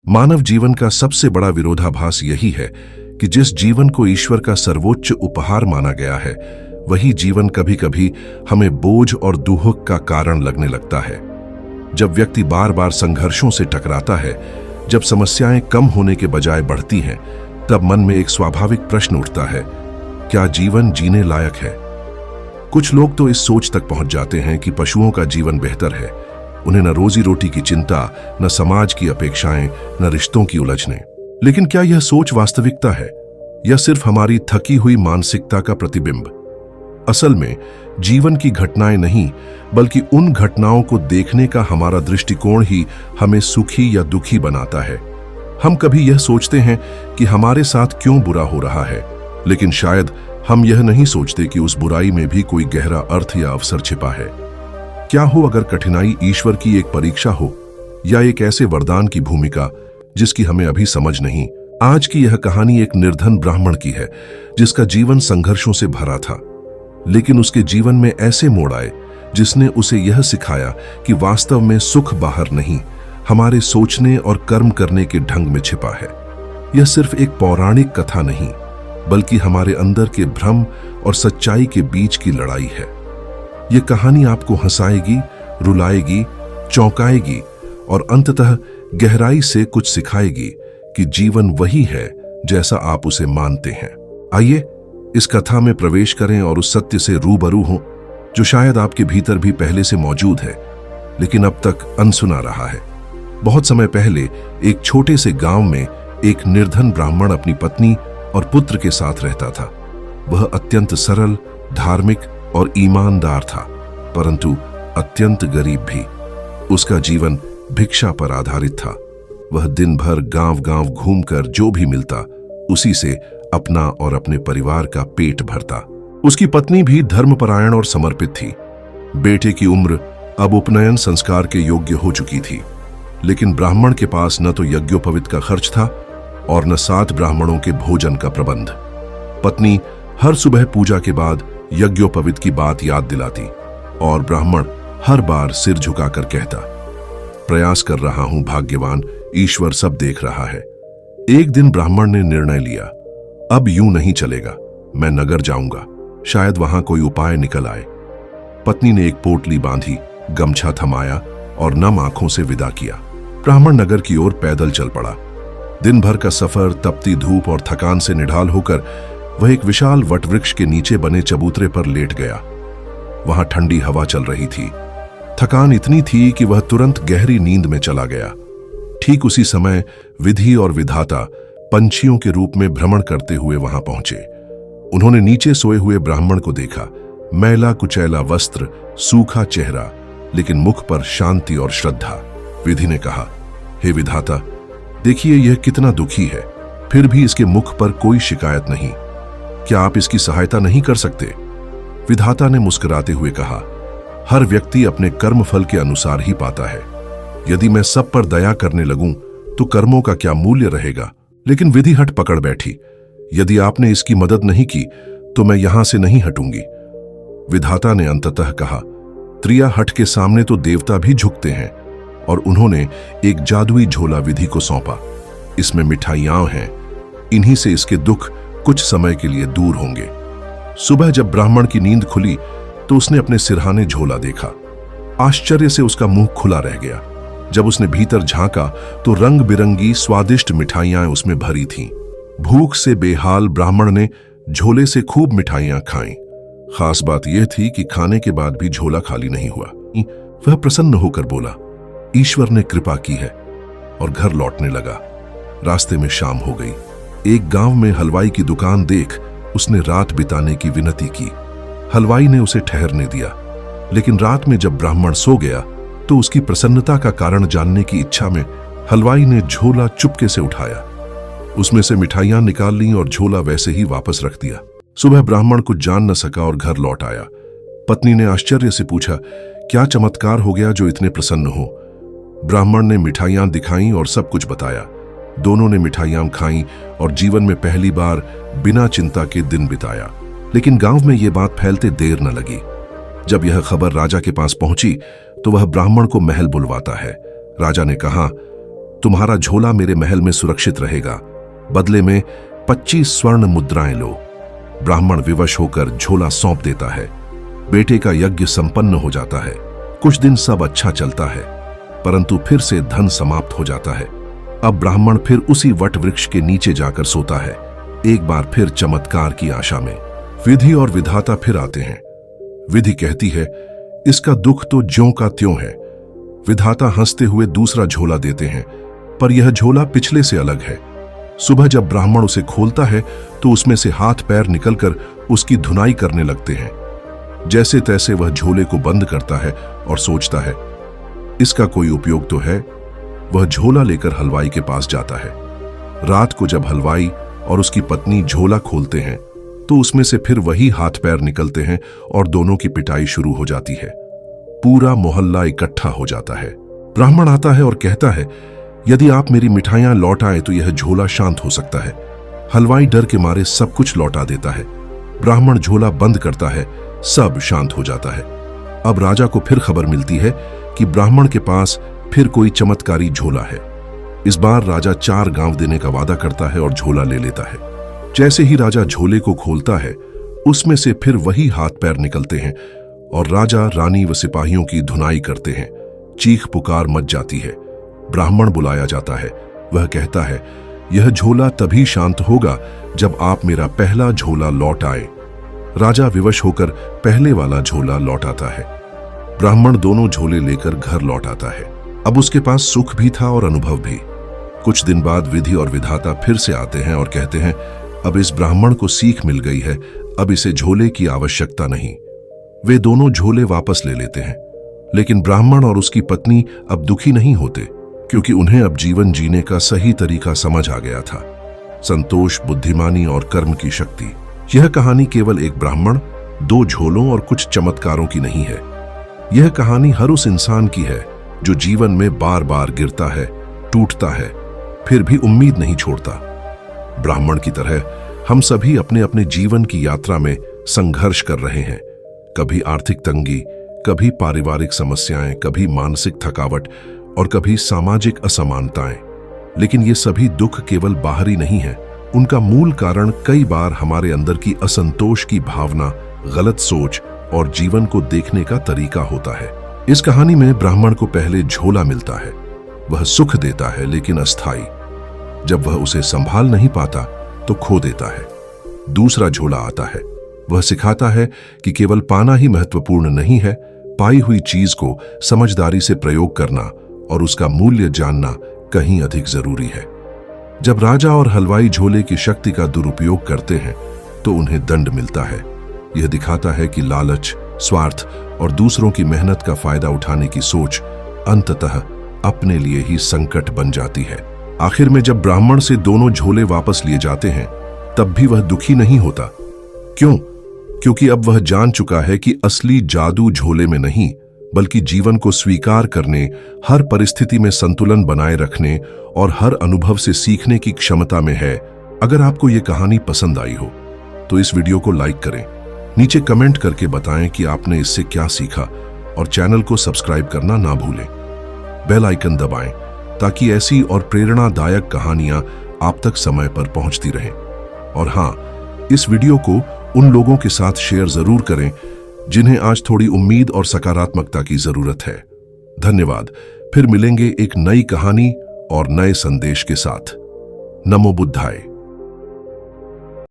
मानव जीवन का सबसे बड़ा विरोधाभास यही है कि जिस जीवन को ईश्वर का सर्वोच्च उपहार माना गया है, वही जीवन कभी कभी हमें बोझ और दुहक का कारण लगने लगता है। जब व्यक्ति बार बार संघर्षों से टकराता है, जब समस्याएं कम होने के बजाय बढ़ती हैं, तब मन में एक स्वाभाविक प्रश्न उठता है, क्या जीवन जीने लायक है? कुछ लोग तो इस सोच तक पहुंच जाते हैं कि पशुओं का जीवन बेहतर है। उन्हें न रोजी रोटी की चिंता, न समाज की अपेक्षाएं, न रिश्तों की उलझनें। लेकिन क्या यह सोच वास्तविकता है या सिर्फ हमारी थकी हुई मानसिकता का प्रतिबिंब? असल में जीवन की घटनाएं नहीं, बल्कि उन घटनाओं को देखने का हमारा दृष्टिकोण ही हमें सुखी या दुखी बनाता है। हम कभी यह सोचते हैं कि हमारे साथ क्यों बुरा हो रहा है, लेकिन शायद हम यह नहीं सोचते कि उस बुराई में भी कोई गहरा अर्थ या अवसर छिपा है। क्या हो अगर कठिनाई ईश्वर की एक परीक्षा हो या एक ऐसे वरदान की भूमिका जिसकी हमें अभी समझ नहीं। आज की यह कहानी एक निर्धन ब्राह्मण की है जिसका जीवन संघर्षों से भरा था, लेकिन उसके जीवन में ऐसे मोड़ आए जिसने उसे यह सिखाया कि वास्तव में सुख बाहर नहीं, हमारे सोचने और कर्म करने के ढंग में छिपा है। यह सिर्फ एक पौराणिक कथा नहीं, बल्कि हमारे अंदर के भ्रम और सच्चाई के बीच की लड़ाई है। यह कहानी आपको हंसाएगी, रुलाएगी, चौंकाएगी और अंततः गहराई से कुछ सिखाएगी कि जीवन वही है जैसा आप उसे मानते हैं। आइए इस कथा में प्रवेश करें और उस सत्य से रूबरू हों जो शायद आपके भीतर भी पहले से मौजूद है, लेकिन अब तक अनसुना रहा है। बहुत समय पहले एक छोटे से गांव में एक निर्धन ब्राह्मण अपनी पत्नी और पुत्र के साथ रहता था। वह अत्यंत सरल, धार्मिक और ईमानदार था, परंतु अत्यंत गरीब भी। उसका जीवन भिक्षा पर आधारित था। वह दिन भर गांव-गांव घूमकर जो भी मिलता उसी से अपना और अपने परिवार का पेट भरता। उसकी पत्नी भी धर्मपरायण और समर्पित थी। बेटे की उम्र अब उपनयन संस्कार के योग्य हो चुकी थी, लेकिन ब्राह्मण के पास न तो यज्ञोपवीत का खर्च था और न 7 ब्राह्मणों के भोजन का प्रबंध। पत्नी हर सुबह पूजा के बाद यज्ञोपवीत की बात याद दिलाती और ब्राह्मण हर बार सिर झुकाकर कहता, प्रयास कर रहा हूं भाग्यवान, ईश्वर सब देख रहा है। एक दिन ब्राह्मण ने निर्णय लिया, अब यूं नहीं चलेगा, मैं नगर जाऊंगा, शायद वहां कोई उपाय निकल आए। पत्नी ने एक पोटली बांधी, गमछा थमाया और नम आंखों से विदा किया। ब्राह्मण नगर की ओर पैदल चल पड़ा। दिन भर का सफर, तपती धूप और थकान से निढाल होकर वह एक विशाल वटवृक्ष के नीचे बने चबूतरे पर लेट गया। वहां ठंडी हवा चल रही थी। थकान इतनी थी कि वह तुरंत गहरी नींद में चला गया। ठीक उसी समय विधि और विधाता पंछियों के रूप में भ्रमण करते हुए वहां पहुंचे। उन्होंने नीचे सोए हुए ब्राह्मण को देखा। मैला कुचैला वस्त्र, सूखा चेहरा, लेकिन मुख पर शांति और श्रद्धा। विधि ने कहा, हे विधाता, देखिए यह कितना दुखी है, फिर भी इसके मुख पर कोई शिकायत नहीं। क्या आप इसकी सहायता नहीं कर सकते? विधाता ने मुस्कुराते हुए कहा, हर व्यक्ति अपने कर्म फल के अनुसार ही पाता है। यदि मैं सब पर दया करने लगूं तो कर्मों का क्या मूल्य रहेगा? लेकिन विधि हट पकड़ बैठी, यदि आपने इसकी मदद नहीं की तो मैं यहां से नहीं हटूंगी। विधाता ने अंततः कहा, त्रिया हट के सामने तो देवता भी झुकते हैं, और उन्होंने एक जादुई झोला विधि को सौंपा। इसमें मिठाइयां हैं, इन्हीं से इसके दुख कुछ समय के लिए दूर होंगे। सुबह जब ब्राह्मण की नींद खुली तो उसने अपने सिरहाने झोला देखा। आश्चर्य से उसका मुंह खुला रह गया। जब उसने भीतर झांका तो रंग बिरंगी स्वादिष्ट मिठाइयां उसमें भरी थीं। भूख से बेहाल ब्राह्मण ने झोले से खूब मिठाइयां खाईं। खास बात यह थी कि खाने के बाद भी झोला खाली नहीं हुआ। वह प्रसन्न होकर बोला, ईश्वर ने कृपा की है, और घर लौटने लगा। रास्ते में शाम हो गई। एक गांव में हलवाई की दुकान देख उसने रात बिताने की विनती की। हलवाई ने उसे ठहरने दिया, लेकिन रात में जब ब्राह्मण सो गया तो उसकी प्रसन्नता का कारण जानने की इच्छा में हलवाई ने झोला चुपके से उठाया। उसमें से मिठाइयां निकाल लीं और झोला वैसे ही वापस रख दिया। सुबह ब्राह्मण कुछ जान न सका और घर लौट आया। पत्नी ने आश्चर्य से पूछा, क्या चमत्कार हो गया जो इतने प्रसन्न हो? ब्राह्मण ने मिठाइयां दिखाईं और सब कुछ बताया। दोनों ने मिठाइयां खाईं और जीवन में पहली बार बिना चिंता के दिन बिताया। लेकिन गांव में यह बात फैलते देर न लगी। जब यह खबर राजा के पास पहुंची तो वह ब्राह्मण को महल बुलवाता है। राजा ने कहा, तुम्हारा झोला मेरे महल में सुरक्षित रहेगा, बदले में 25 स्वर्ण मुद्राएं लो। ब्राह्मण विवश होकर झोला सौंप देता है। बेटे का यज्ञ संपन्न हो जाता है। कुछ दिन सब अच्छा चलता है, परंतु फिर से धन समाप्त हो जाता है। अब ब्राह्मण फिर उसी वट वृक्ष के नीचे जाकर सोता है, एक बार फिर चमत्कार की आशा में। विधि और विधाता फिर आते हैं। विधि कहती है, इसका दुख तो ज्यों का त्यों है। विधाता हंसते हुए दूसरा झोला देते हैं, पर यह झोला पिछले से अलग है। सुबह जब ब्राह्मण उसे खोलता है तो उसमें से हाथ पैर निकलकर उसकी धुनाई करने लगते हैं। जैसे तैसे वह झोले को बंद करता है और सोचता है, इसका कोई उपयोग तो है। वह झोला लेकर हलवाई के पास जाता है। रात को जब हलवाई और उसकी पत्नी झोला खोलते हैं तो उसमें से फिर वही हाथ पैर निकलते हैं और दोनों की पिटाई शुरू हो जाती है। पूरा मोहल्ला इकट्ठा हो जाता है। ब्राह्मण आता है और कहता है, यदि आप मेरी मिठाइयां लौटाएं तो यह झोला शांत हो सकता है। हलवाई डर के मारे सब कुछ लौटा देता है। ब्राह्मण झोला बंद करता है, सब शांत हो जाता है। अब राजा को फिर खबर मिलती है कि ब्राह्मण के पास फिर कोई चमत्कारी झोला है। इस बार राजा 4 गांव देने का वादा करता है और झोला ले लेता है। जैसे ही राजा झोले को खोलता है, उसमें से फिर वही हाथ पैर निकलते हैं और राजा, रानी व सिपाहियों की धुनाई करते हैं। चीख पुकार मच जाती है। ब्राह्मण बुलाया जाता है। वह कहता है, यह झोला तभी शांत होगा जब आप मेरा पहला झोला लौट आए। राजा विवश होकर पहले वाला झोला लौटाता है। ब्राह्मण दोनों झोले लेकर घर लौट आता है। अब उसके पास सुख भी था और अनुभव भी। कुछ दिन बाद विधि और विधाता फिर से आते हैं और कहते हैं, अब इस ब्राह्मण को सीख मिल गई है, अब इसे झोले की आवश्यकता नहीं। वे दोनों झोले वापस ले लेते हैं, लेकिन ब्राह्मण और उसकी पत्नी अब दुखी नहीं होते, क्योंकि उन्हें अब जीवन जीने का सही तरीका समझ आ गया था। संतोष, बुद्धिमानी और कर्म की शक्ति। यह कहानी केवल एक ब्राह्मण, 2 झोलों और कुछ चमत्कारों की नहीं है। यह कहानी हर उस इंसान की है जो जीवन में बार बार गिरता है, टूटता है, फिर भी उम्मीद नहीं छोड़ता। ब्राह्मण की तरह हम सभी अपने अपने जीवन की यात्रा में संघर्ष कर रहे हैं। कभी आर्थिक तंगी, कभी पारिवारिक समस्याएं, कभी मानसिक थकावट और कभी सामाजिक असमानताएं। लेकिन ये सभी दुख केवल बाहरी नहीं है। उनका मूल कारण कई बार हमारे अंदर की असंतोष की भावना, गलत सोच और जीवन को देखने का तरीका होता है। इस कहानी में ब्राह्मण को पहले झोला मिलता है। वह सुख देता है, लेकिन अस्थायी। जब वह उसे संभाल नहीं पाता तो खो देता है। दूसरा झोला आता है। वह सिखाता है कि केवल पाना ही महत्वपूर्ण नहीं है, पाई हुई चीज को समझदारी से प्रयोग करना और उसका मूल्य जानना कहीं अधिक जरूरी है। जब राजा और हलवाई झोले की शक्ति का दुरुपयोग करते हैं तो उन्हें दंड मिलता है। यह दिखाता है कि लालच, स्वार्थ और दूसरों की मेहनत का फायदा उठाने की सोच अंततः अपने लिए ही संकट बन जाती है। आखिर में जब ब्राह्मण से दोनों झोले वापस लिए जाते हैं, तब भी वह दुखी नहीं होता। क्यों? क्योंकि अब वह जान चुका है कि असली जादू झोले में नहीं, बल्कि जीवन को स्वीकार करने, हर परिस्थिति में संतुलन बनाए रखने और हर अनुभव से सीखने की क्षमता में है। अगर आपको ये कहानी पसंद आई हो तो इस वीडियो को लाइक करें, नीचे कमेंट करके बताएं कि आपने इससे क्या सीखा और चैनल को सब्सक्राइब करना ना भूलें। बेल आइकन दबाएं ताकि ऐसी और प्रेरणादायक कहानियां आप तक समय पर पहुंचती रहें। और हां, इस वीडियो को उन लोगों के साथ शेयर जरूर करें जिन्हें आज थोड़ी उम्मीद और सकारात्मकता की जरूरत है। धन्यवाद। फिर मिलेंगे एक नई कहानी और नए संदेश के साथ। नमो बुद्धाय।